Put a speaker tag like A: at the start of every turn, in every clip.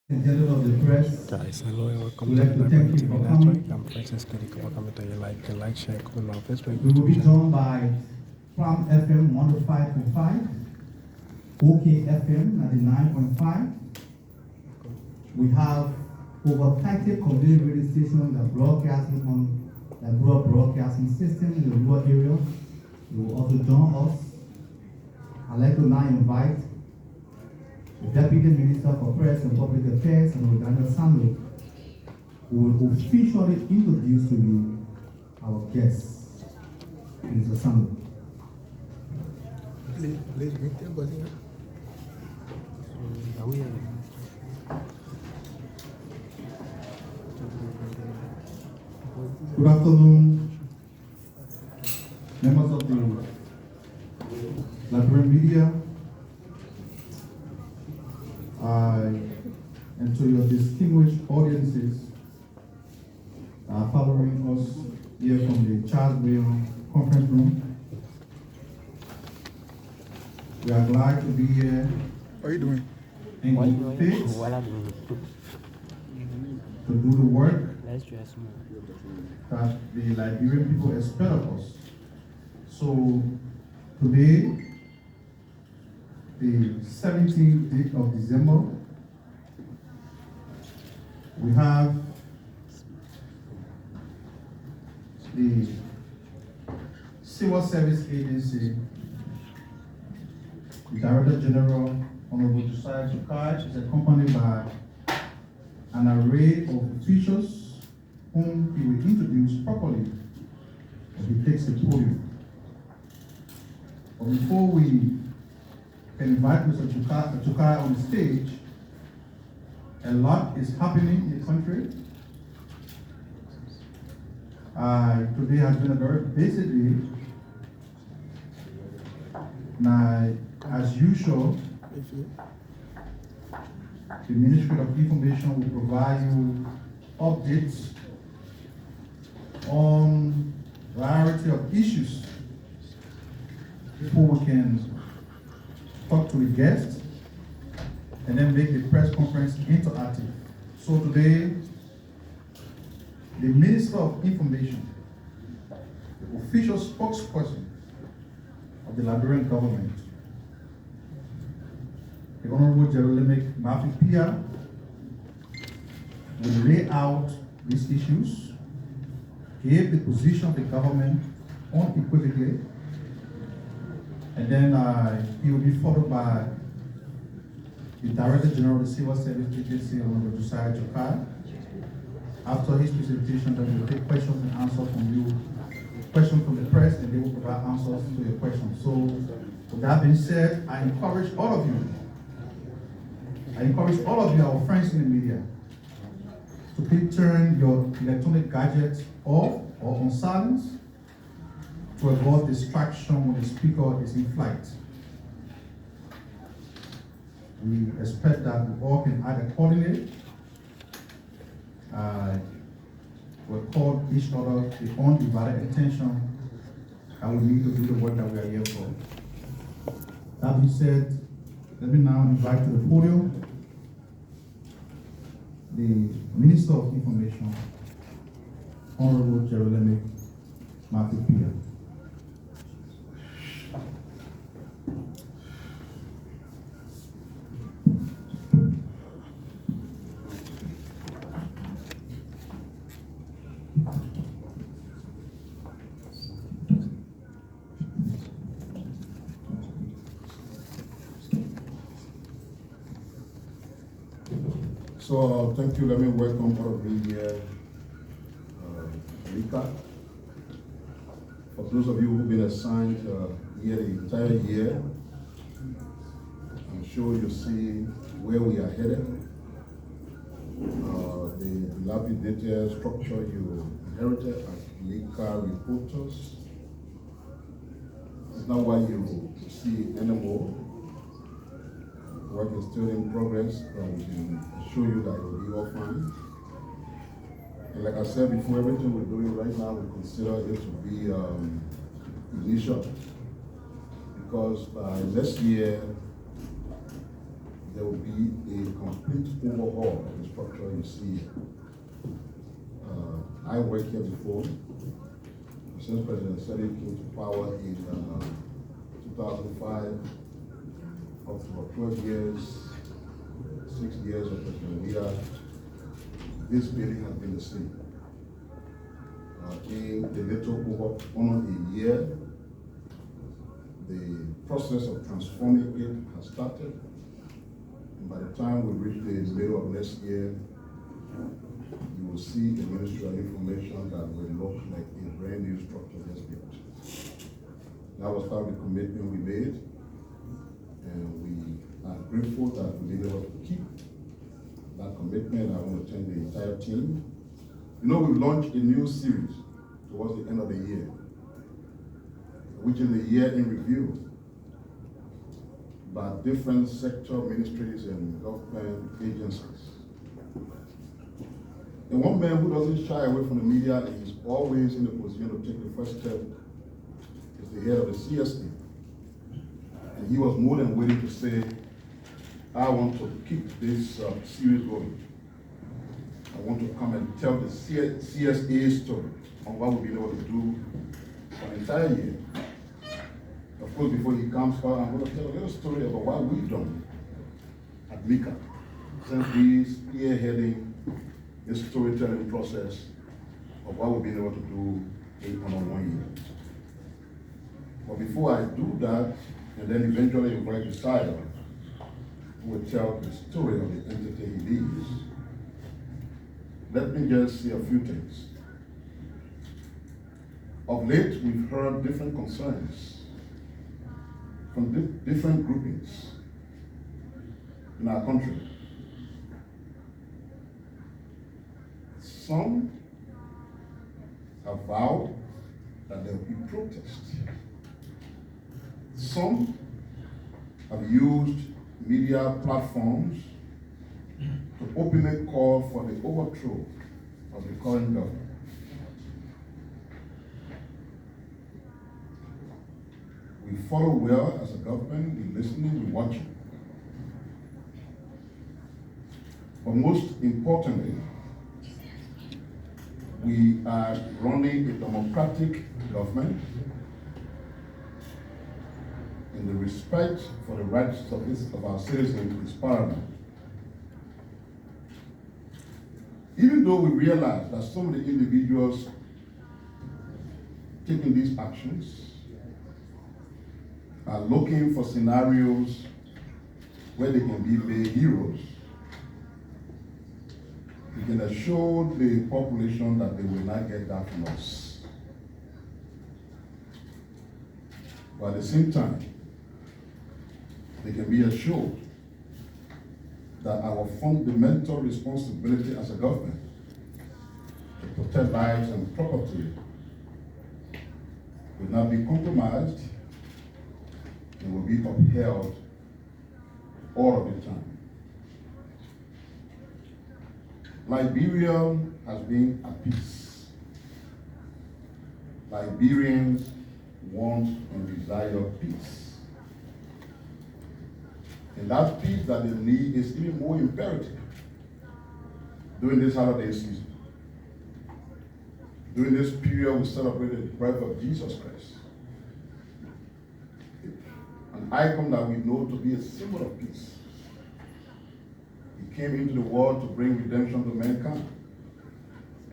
A: and gentlemen of the press,
B: Guys, hello and welcome
A: we'd
B: to
A: like
B: the
A: to
B: Liberian
A: thank you
B: TV
A: for
B: Network.
A: coming.
B: I'm Princess Study. Welcome to your like, share, comment on Facebook,
A: We will
B: YouTube
A: be
B: channel.
A: joined by Pram FM 105.5, OK FM 99.5. We have over 30 community radio stations that broadcasting on the broad broadcasting system in the rural area. You will also join us. I'd like to now invite the Deputy Minister for Press and Public Affairs and Daniel Sando, who will officially introduce to you our guest, Mr. Sando. Good afternoon, members of the Liberian media, and to your distinguished audiences following us here from the Charles Brown Conference Room. We are glad to be here.
C: How are you doing?
A: In good faith to do the work that the Liberian people expect of us. So today, the 17th day of December, we have the Civil Service Agency, the Director General, Honorable Josiah Chukai, is accompanied by an array of officials whom he will introduce properly as he takes the podium. But before we can invite Mr. Chukai on the stage, a lot is happening in the country. Today has been a very busy day. Now, as usual, the Ministry of Information will provide you updates on a variety of issues before we can talk to the guests and then make the press conference interactive. So today, the Minister of Information, the official spokesperson of the Liberian government, the Honorable Jerolemic Mafia, will lay out these issues, give the position of the government unequivocally, and then he will be followed by the Director General of the Civil Service Agency, Honorable Josiah Chukai. After his presentation, then we will take questions and answers from you, questions from the press, and they will provide answers to your questions. So, with that being said, I encourage all of you, our friends in the media, to please turn your electronic gadgets off or on silence to avoid distraction when the speaker is in flight. We expect that we all can act accordingly. We'll call each other the undivided attention and we need to do the work that we are here for. That being said, let me now invite to the podium the Minister of Information, Honorable Jerolemic Mafia.
D: So thank you. Let me welcome all of you here, Rika. For those of you who've been assigned here the entire year, I'm sure you see where we are headed. The dilapidated structure you inherited as Rika reporters is not what you see anymore. Work is still in progress, but we can assure you that it will be all fine. And like I said before, everything we're doing right now, we consider it to be initial. Because by next year, there will be a complete overhaul of the structure you see here. I worked here before. Since President Sadiq came to power in 2005, up to about 12 years, 6 years of President Leader, this building has been the same. In a little over almost a year, the process of transforming it has started. And by the time we reach the middle of next year, you will see the Ministry of Information that will look like a brand new structure just built. That was part of the commitment we made, and we are grateful that we were able to keep that commitment. I want to thank the entire team. You know, we launched a new series towards the end of the year, which is the year in review by different sector ministries and government agencies. And one man who doesn't shy away from the media and is always in a position to take the first step is the head of the CSA. And he was more than willing to say, I want to keep this series going. I want to come and tell the CSA story on what we've been able to do for an entire year. Of course, before he comes out, I'm going to tell a little story about what we've done at MICA since we spearheading this storytelling process of what we've been able to do in 1 year. But before I do that, and then eventually invite the sire, who will tell the story of the entity he leads, let me just say a few things. Of late, we've heard different concerns from different groupings in our country. Some have vowed that there will be protest. Some have used media platforms to openly call for the overthrow of the current government. We follow well as a government, we listening, we watching. But most importantly, we are running a democratic government and the respect for the rights of our citizens is paramount. Even though we realize that some of the individuals taking these actions are looking for scenarios where they can be made heroes, we can assure the population that they will not get that from us. But at the same time, they can be assured that our fundamental responsibility as a government to protect lives and property will not be compromised and will be upheld all of the time. Liberia has been at peace. Liberians want and desire peace. And that peace that they need is even more imperative during this holiday season. During this period, we celebrated the birth of Jesus Christ, an icon that we know to be a symbol of peace. He came into the world to bring redemption to mankind.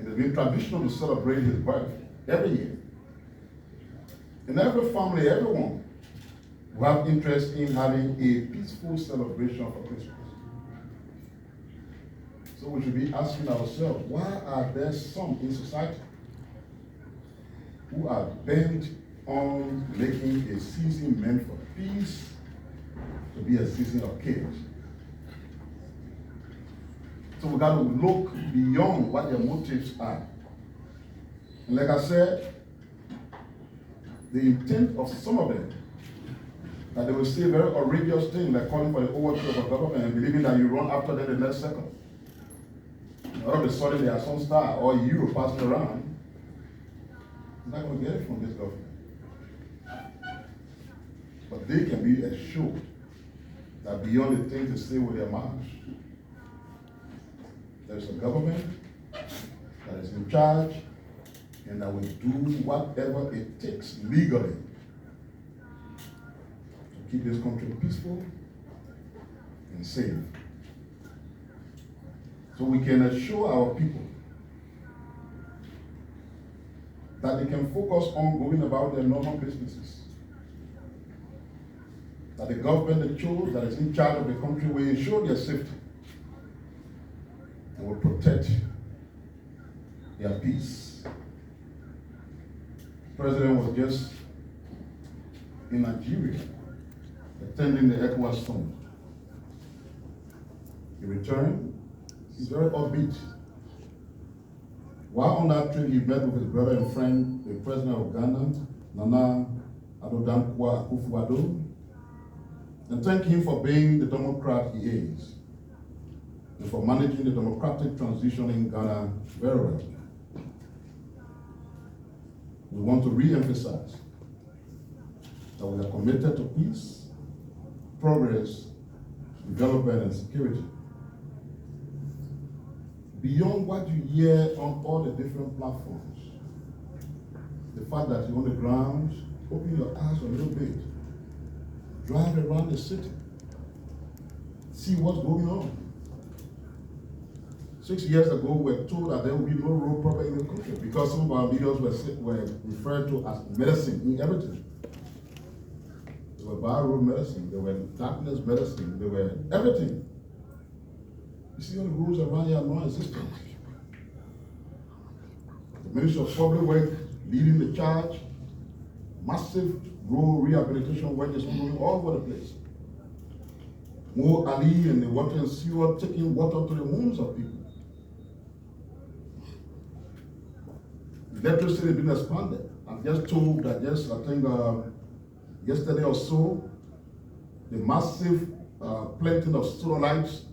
D: It has been traditional to celebrate his birth every year. In every family, everyone will have interest in having a peaceful celebration for Christmas. So we should be asking ourselves, why are there some in society who are bent on making a season meant for peace to be a season of chaos? So we got to look beyond what their motives are. And like I said, the intent of some of them, that they will say very outrageous things like calling for the overthrow of a government and believing that you run after them the next second. And all of a sudden they are some star or euro passing around. You're not going to get it from this government. But they can be assured that beyond the things they say with their mouths, there's a government that is in charge and that will do whatever it takes legally to keep this country peaceful and safe. So we can assure our people that they can focus on going about their normal businesses. That the government they chose that is in charge of the country will ensure their safety and will protect their peace. The president was just in Nigeria attending the ECOWAS summit. He returned. He's very upbeat. While on that trip, he met with his brother and friend, the president of Ghana, Nana Addo Akufo-Addo, and thanked him for being the Democrat he is, and for managing the democratic transition in Ghana very well. We want to re-emphasize that we are committed to peace, progress, development, and security. Beyond what you hear on all the different platforms, the fact that you're on the ground, open your eyes a little bit, drive around the city, see what's going on. 6 years ago, we were told that there would be no road problem in the country because some of our leaders were referred to as medicine in everything. They were bad road medicine, they were darkness medicine, they were everything. You see, all the rules around here are non-existent. The Ministry of Public Works leading the charge, massive road rehabilitation work is going all over the place. Mo Ali and the water and sewer taking water to the homes of people. Electricity has been expanded. I'm just told that yesterday or so, the massive planting of solar lights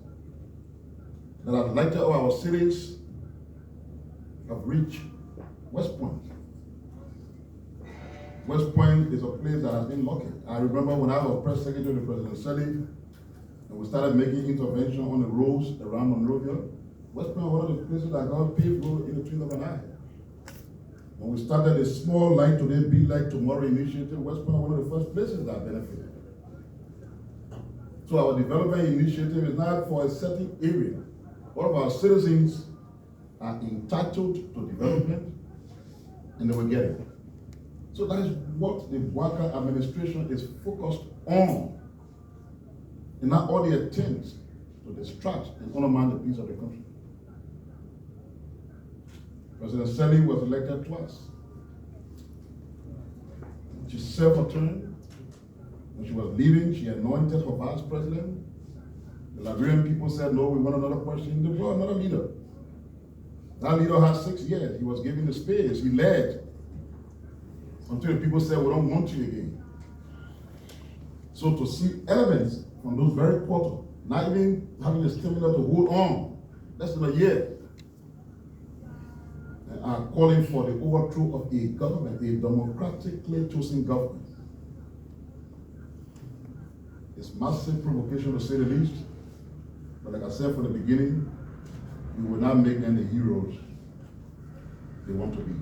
D: that have lighted all our cities have reached West Point. West Point is a place that has been lucky. I remember when I was press secretary to President Selly, and we started making intervention on the roads around Monrovia. West Point was one of the places that got paved road in the twinkle of an eye. When we started a small light today, big light tomorrow initiative, West Point was one of the first places that benefited. So our development initiative is not for a certain area. All of our citizens are entitled to development, and they will get it. So that is what the Walker administration is focused on, and not all the attempts to distract and undermine the peace of the country. President Selly was elected twice. She served her term. When she was leaving, she anointed her vice president. The Liberian people said, no, we want another person. They brought another leader. That leader had 6 years. He was given the space. He led until the people said, we don't want you again. So to see elements from those very quarters, not even having the stamina to hold on, less than a year, and are calling for the overthrow of a government, a democratically chosen government. It's massive provocation to say the least. But like I said from the beginning, we will not make them the heroes they want to be.